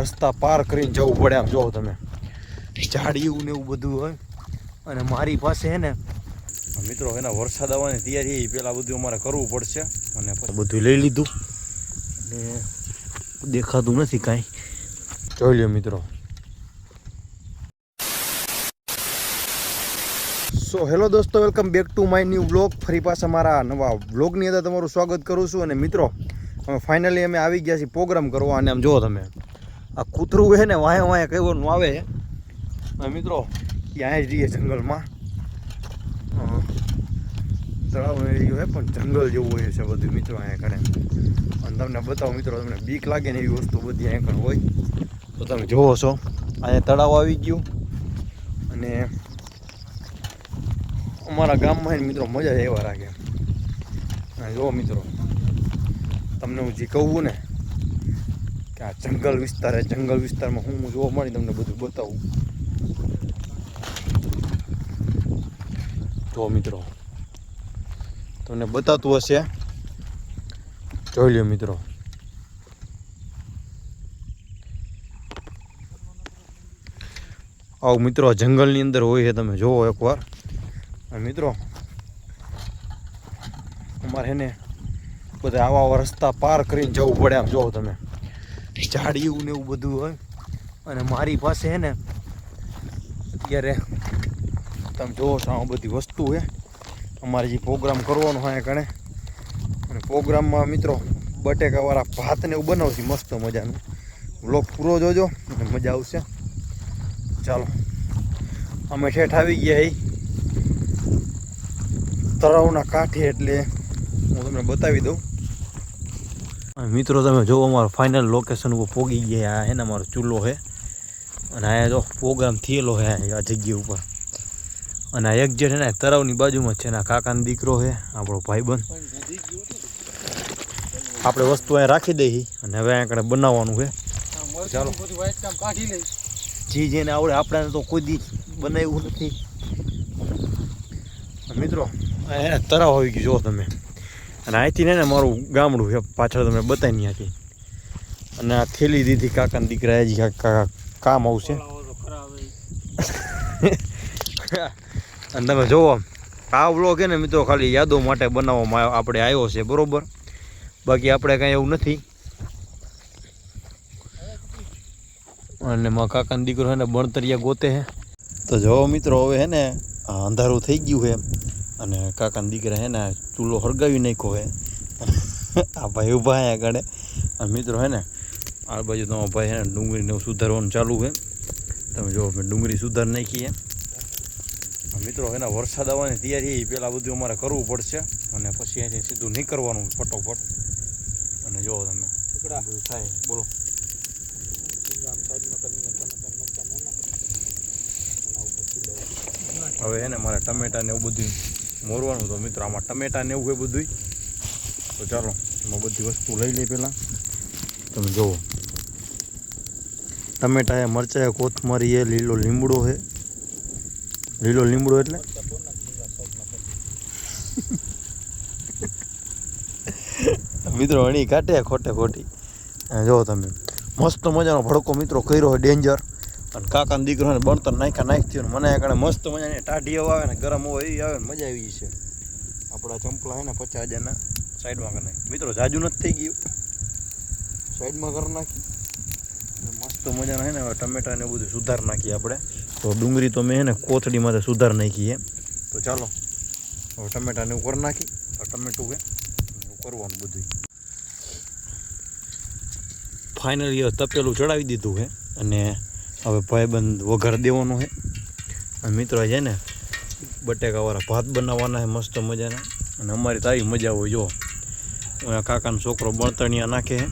રસ્તા પાર કરીને જવું પડે. આમ જોવો તમે, ઝાડિયું ને એવું બધું હોય. અને મારી પાસે હે ને મિત્રો એના વરસાદ આવવાની તૈયારી, પહેલાં બધું અમારે કરવું પડશે. અને બધું લઈ લીધું ને દેખાતું નથી કાંઈ. જોઈ લ્યો મિત્રો. સો હેલો દોસ્તો, welcome back to my new vlog. ફરી પાછા મારા નવા વ્લોગની અંદર તમારું સ્વાગત કરું છું. અને મિત્રો ફાઇનલી અમે આવી ગયા છીએ પ્રોગ્રામ કરવા. અને આમ જુઓ તમે, આ કૂતરું છે ને વાંહે વાંહે કહેવાનું આવે છે. અને મિત્રો ત્યાં જ રહીએ જંગલમાં. તળાવ એરિયો છે પણ જંગલ જેવું હોય છે બધું મિત્રો અહીંયા કણે. અને તમને બતાવો મિત્રો, તમને બીક લાગે ને એવી વસ્તુ બધી અહીંયા કણે હોય. તો તમે જોવો છો, અહીંયા તળાવ આવી ગયું. અને અમારા ગામમાં મિત્રો મજા જ એવા રાખે. અને જુઓ મિત્રો, તમને હું જે કહું ને કે આ જંગલ વિસ્તાર, જંગલ વિસ્તારમાં હું જોવા મળી તમને બધું બતાવું. જો મિત્રો, તમને બતાતું હશે, જોઈ લ્યો મિત્રો. આવું મિત્રો જંગલની અંદર હોય છે, તમે જોવો એકવાર. અને મિત્રો અમારે એને બધા આવા રસ્તા પાર કરીને જવું પડે. આમ જોવો તમે, ઝાડિયું ને એવું બધું હોય. અને મારી પાસે છે ને અત્યારે તમે જોવો છો આ બધી વસ્તુ છે. અમારે જે પ્રોગ્રામ કરવાનો હોય કણે. અને પ્રોગ્રામમાં મિત્રો બટેકાવાળા ભાત ને એવું બનાવશે મસ્ત મજાનું. વ્લોગ પૂરો જોજો અને મજા આવશે. ચાલો, અમે ઠેઠ આવી ગયા તળાવના કાંઠે, એટલે હું તમને બતાવી દઉં. મિત્રો તમે જો અમારો ફાઇનલ લોકેશન ઉપર પહોંચી ગયા. હે ને અમારો ચૂલો છે. અને અહીંયા જો પ્રોગ્રામ થયેલો છે આ જગ્યા ઉપર. અને આ એક જે છે ને તળાવની બાજુમાં છે, એના કાકાનો દીકરો છે, આપણો ભાઈબંધ. આપણે વસ્તુ અહીંયા રાખી દઈએ અને હવે અહીંયા કણે બનાવવાનું છે. ચાલો, જી જેને આવડે, આપણે તો કોઈ દી બનાવ્યું નથી. મિત્રો અહીંયા તળાવ આવી ગયું જો તમે. અને અહીંથી ને મારું ગામડું છે પાછળ, તમે બતાવી ત્યાંથી. અને આ થેલી દીધી કાકાના દીકરા હજી કામ આવશે. અને તમે જોવો, આ વ્લોગ છે ને મિત્રો ખાલી યાદો માટે બનાવવામાં આપણે આવ્યો છે, બરોબર. બાકી આપણે કાંઈ એવું નથી. અને મારા કાકાનો દીકરો છે ને બણતરિયા ગોતે છે. તો જો મિત્રો હવે છે ને અંધારું થઈ ગયું છે. અને કાકાના દીકરા છે ને ચૂલો હળગાવી નાખ્યો છે. આ ભાઈ ઊભા અહીંયા આગળ. અને મિત્રો છે ને આ બાજુ તમારો ભાઈ છે ને ડુંગળીને સુધારવાનું ચાલુ છે. તમે જો ડુંગળી સુધાર નાખીએ. મિત્રો એના વરસાદ આવવાની તૈયારી, પહેલાં બધું અમારે કરવું પડશે. અને પછી અહીંથી સીધું નીકળવાનું ફટોફટ. અને જો તમે બધું થાય, બોલો. હવે એને મારે ટમેટા ને એવું બધું મોરવાનું. તો મિત્રો આમાં ટમેટા ને એવું હોય બધું. તો ચાલો એમાં બધી વસ્તુ લઈ લઈ. પહેલાં તમે જુઓ, ટમેટા છે, મરચાં છે, કોથમરી છે, લીલો લીમડો છે. લીલો લીમડો એટલે મિત્રો અણી કાઢે ખોટે ખોટી. જો તમે મસ્ત મજાનો ભડકો મિત્રો કર્યો હોય, ડેન્જર. અને કાકાનો દીકરો ને બણતર નાખી મને આગળ મસ્ત મજાની ટાઢી આવે ને ગરમ હોય એવી આવે ને મજા આવી છે. આપણા ચંપલા છે ને 50,000ના સાઈડમાં કરી નાખી. મિત્રો જાજુ નથી થઈ ગયું, સાઈડમાં કરી નાખી. મસ્ત મજાના છે ને હવે ટમેટા ને બધું સુધાર નાખીએ આપણે. તો ડુંગળી તો મેં છે ને કોથળીમાં સુધાર નાખીએ. તો ચાલો હવે ટમેટા ને એવું કરી નાખી. ટમેટું છે એવું કરવાનું બધું. ફાઇનલી તપેલું ચડાવી દીધું છે. અને હવે ભાઈબંધ વઘાર દેવાનો છે. અને મિત્રો છે ને બટેકાવાળા ભાત બનાવવાના છે મસ્ત મજાના. અને અમારી તો આવી મજા હોય. જો કાકાનો છોકરો બણતણિયા નાખે છે.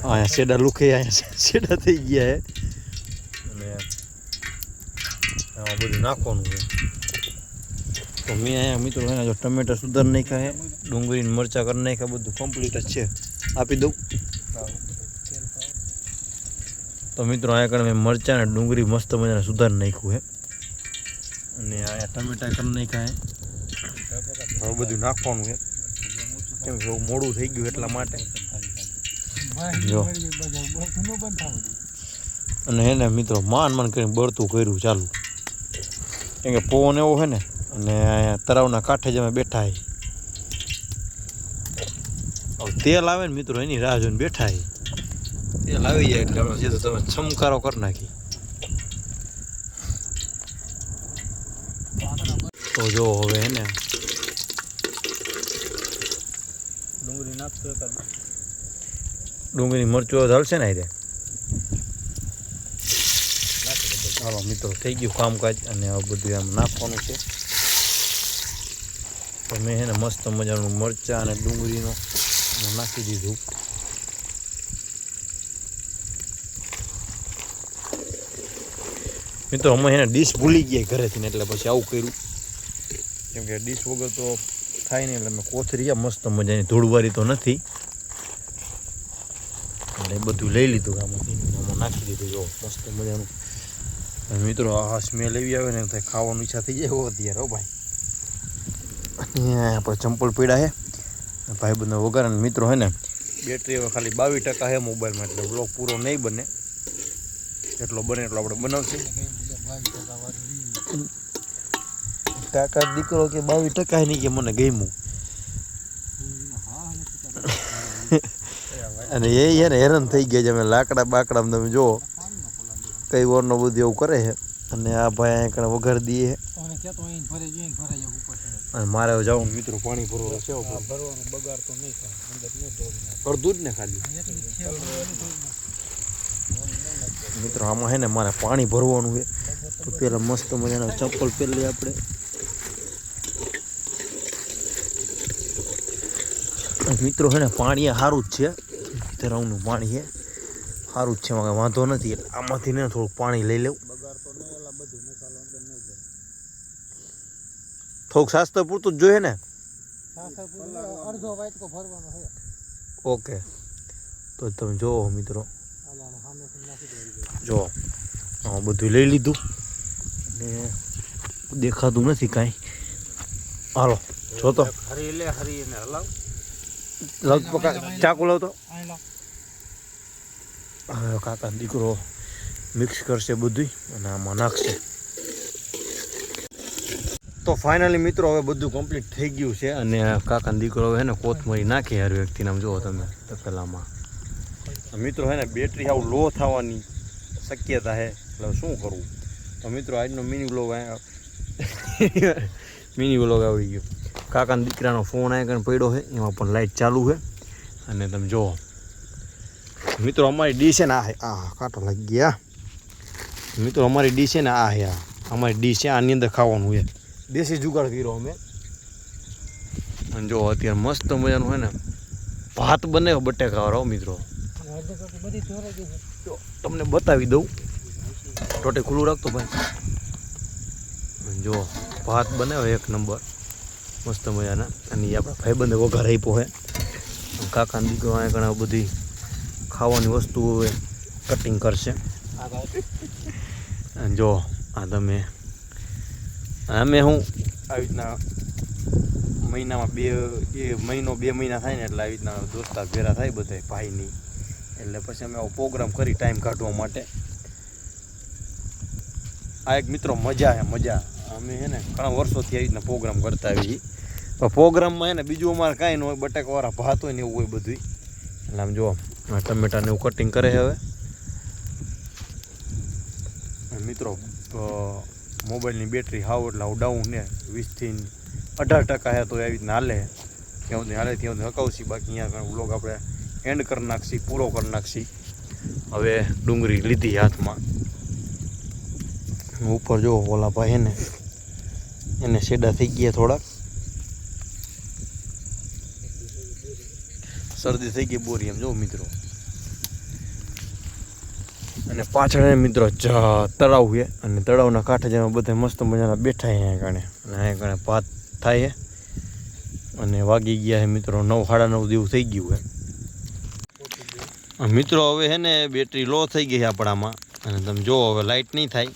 અહીંયા શેડા લુખે, અહીંયા શેડા થઈ ગયા છે. અને આમાં બધું નાખવાનું છે. તો મેં અહીંયા મિત્રો એના જો ટમેટા સુધાર નાખ્યા છે, ડુંગળી મરચાં કરી નાખ્યા, બધું કમ્પ્લીટ જ છે. આપી દઉં. તો મિત્રો અહીંયા આગળ મેં મરચાં ને ડુંગળી મસ્ત મજાને સુધાર નાખ્યું છે. અને અહીંયા ટમેટા કરી નાખ્યા છે. હવે બધું નાખવાનું છે, કેમ કે મોડું થઈ ગયું એટલા માટે. જો અને એને મિત્રો માન કરીને બળતું કર્યું ચાલુ, કેમ કે પવન એવો છે ને, અને અહીંયા તળાવના કાંઠે જ અમે બેઠા હી. તેલ આવે ને મિત્રો એની રાહ જોઈને બેઠા હી. તેલ આવી જાય એટલે આપણે સીધો તમે ચમકારો કરી નાખી. તો જો હવે હે ને ડુંગળી નાખતો ડુંગળી મરચું ચાલશે ને રે. હાલો મિત્રો થઈ ગયું કામકાજ, અને આ બધું આમ નાખવાનું છે. તો મેં હે ને મસ્ત મજાનું મરચાં અને ડુંગળીનો નાખી દીધું. મિત્રો અમે એને ડીશ ભૂલી ગયા ઘરેથી ને, એટલે પછી આવું કર્યું, કેમ કે ડીશ વગર તો થાય નહીં. એટલે મેં કોથરી મસ્ત મજાની, ધૂળવારી તો નથી, એટલે બધું લઈ લીધું આમાંથી, આમાં નાખી દીધું. જો મસ્ત મજાનું મિત્રો આ સ્મેલ એવી આવે ને થાય ખાવાની ઈચ્છા થઈ જાય અત્યારે. હો ભાઈ આપણે ચંપલ પીડા છે ભાઈ બંને વગર. અને મિત્રો હે ને બેટરી હવે ખાલી 22% છે મોબાઈલમાં, એટલે બ્લોગ પૂરો નહીં બને. એટલો બને એટલો આપણે બનાવશું. કાકા દીકરો કે 22% નહીં કે મને ગમ્યું. અને એ ને હેરાન થઈ ગયા છે. અમે લાકડા બાકડા તમે જુઓ કઈ વરનો બધું એવું કરે છે. અને આ ભાઈ અહીંયા વઘાર દઈએ છે. અને મારે જવું મિત્રો પાણી ભરવાનું છે. બગાડ તો નહીં અડધું જ ને ખાલી મિત્રો આમાં છે ને મારે પાણી ભરવાનું છે. તો પેલા મસ્ત મજાના ચપ્પલ પહેરી આપણે. મિત્રો છે ને પાણી સારું જ છે, તરાવનું પાણી છે સારું જ છે, વાંધો નથી. એટલે આમાંથી ને થોડું પાણી લઈ લેવું. થોડુંક શાસ્ત્ર પૂરતું જ જોઈએ ને. ઓકે તો તમે જોવો મિત્રો, જો બધું લઈ લીધું ને દેખાતું નથી કાંઈ. હાલો જો તો ચાકુ લાવ તો. હવે કાકા દીકરો મિક્સ કરશે બધું અને આમાં નાખશે. તો ફાઇનલી મિત્રો હવે બધું કમ્પ્લીટ થઈ ગયું છે. અને કાકા દીકરો હવે ને કોથમરી નાખી હર વ્યક્તિને. આમ જુઓ તમે તપેલામાં. મિત્રો હે ને બેટરી આવું લો થવાની શક્યતા છે, એટલે શું કરવું. તો મિત્રો આજનો મિની વ્લોગ આવી ગયો. કાકાના દીકરાનો ફોન આવ્યા કરીને પડ્યો છે, એમાં પણ લાઇટ ચાલુ છે. અને તમે જુઓ મિત્રો અમારી ડીશ છે ને આ કાંટો લાગી ગયા. મિત્રો અમારી ડીશ છે ને આ છે, અમારી ડીશ છે, આની અંદર ખાવાનું છે. દેશી જુગાડ કર્યો અમે. અને જો અત્યારે મસ્ત મજાનું હોય ને ભાત બને બટેકાવાળો મિત્રો. તમને બતાવી દઉં, ટોટે ખુલ્લું રાખતો ભાઈ. જો ભાત બનાવ્યો એક નંબર મસ્ત મજાના. અને એ આપણા ભાઈબંધે વઘાર આપ્યો છે. કાકાના દીકરો અહીંયા ઘણા બધી ખાવાની વસ્તુઓ કટિંગ કરશે. અને જો આ તમે અમે હું આવી રીતના મહિનામાં બે મહિના થાય ને, એટલે આવી રીતના દોસ્તાર ભેરા થાય બધા ભાઈની. એટલે પછી અમે આવો પ્રોગ્રામ કરી ટાઈમ કાઢવા માટે. આ એક મિત્રો મજા છે, મજા. અમે છે ને ઘણા વર્ષોથી આવી રીતના પ્રોગ્રામ કરતા આવી. પ્રોગ્રામમાં છે ને બીજું અમારે કાંઈ ન હોય, બટાકાવાળા ભાત હોય ને એવું હોય બધું. એટલે આમ જો ટમેટાને એવું કટિંગ કરે છે. હવે મિત્રો મોબાઈલની બેટરી હાવ એટલે હાવ ડાઉન ને 20 થી 18% છે. તો આવી રીતના હાલે ત્યાં સુધી હાલે ત્યાં સુધી હકાવશી. બાકી અહીંયા વ્લોગ આપણે એન્ડ કરી નાખશી, પૂરો કરી નાખશી. હવે ડુંગળી લીધી હાથમાં. ઉપર જો ઓલા ભાઈ ને એને શેડા થઈ ગયા, થોડાક શરદી થઈ ગઈ બોરી એમ જો મિત્રો. અને પાછળ મિત્રો તળાવ છે, અને તળાવના કાંઠે જેમાં બધા મસ્ત મજાના બેઠા અહીંયા કારણે. અને અહીંયા કારણે ભાત થાય છે. અને વાગી ગયા છે મિત્રો 9, 9:30 જેવું થઈ ગયું છે મિત્રો. હવે છે ને બેટરી લો થઈ ગઈ છે આપણામાં. અને તમે જો હવે લાઇટ નહીં થાય.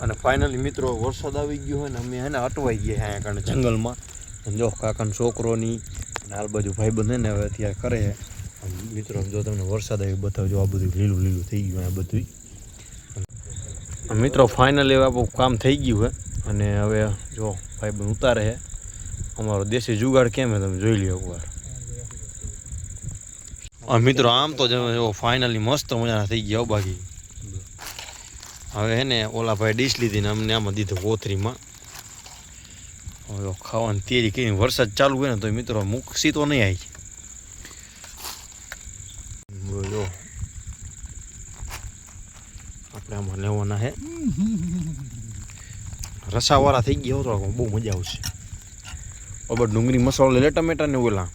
અને ફાઇનલી મિત્રો વરસાદ આવી ગયો હોય ને, અમે છે ને અટવાઈ ગયા અહીંયા કારણે જંગલમાં. અને જો કાકાનો છોકરોની અને હાલ બાજુ ભાઈબંધ ને હવે અત્યારે કરે છે. મિત્રો જો તમને વરસાદ આવી બતાવજો, આ બધું લીલું લીલું થઈ ગયું આ બધું. મિત્રો ફાઇનલી હવે આપણું કામ થઈ ગયું છે અને હવે જો ભાઈ ઉતારે છે. અમારો દેશી જુગાડ કેમ છે તમે જોઈ લ્યો એકવાર. મિત્રો આમ તો જો ફાઇનલી મસ્ત મજાના થઈ ગયા બાકી. હવે હે ને ઓલા ભાઈ ડીશ લીધી ને અમને આમાં દીધું કોથરીમાં. હવે ખાવાની તૈયારી કરીને વરસાદ ચાલુ હોય ને તો મિત્રો મૂકશી તો નહીં આવી. જો આપણે આમાં લેવાના હે રસાવાળા થઈ ગયા તો બહુ મજા આવશે. બરાબર ડુંગળી મસાલો લે ટમેટા ને ઓલા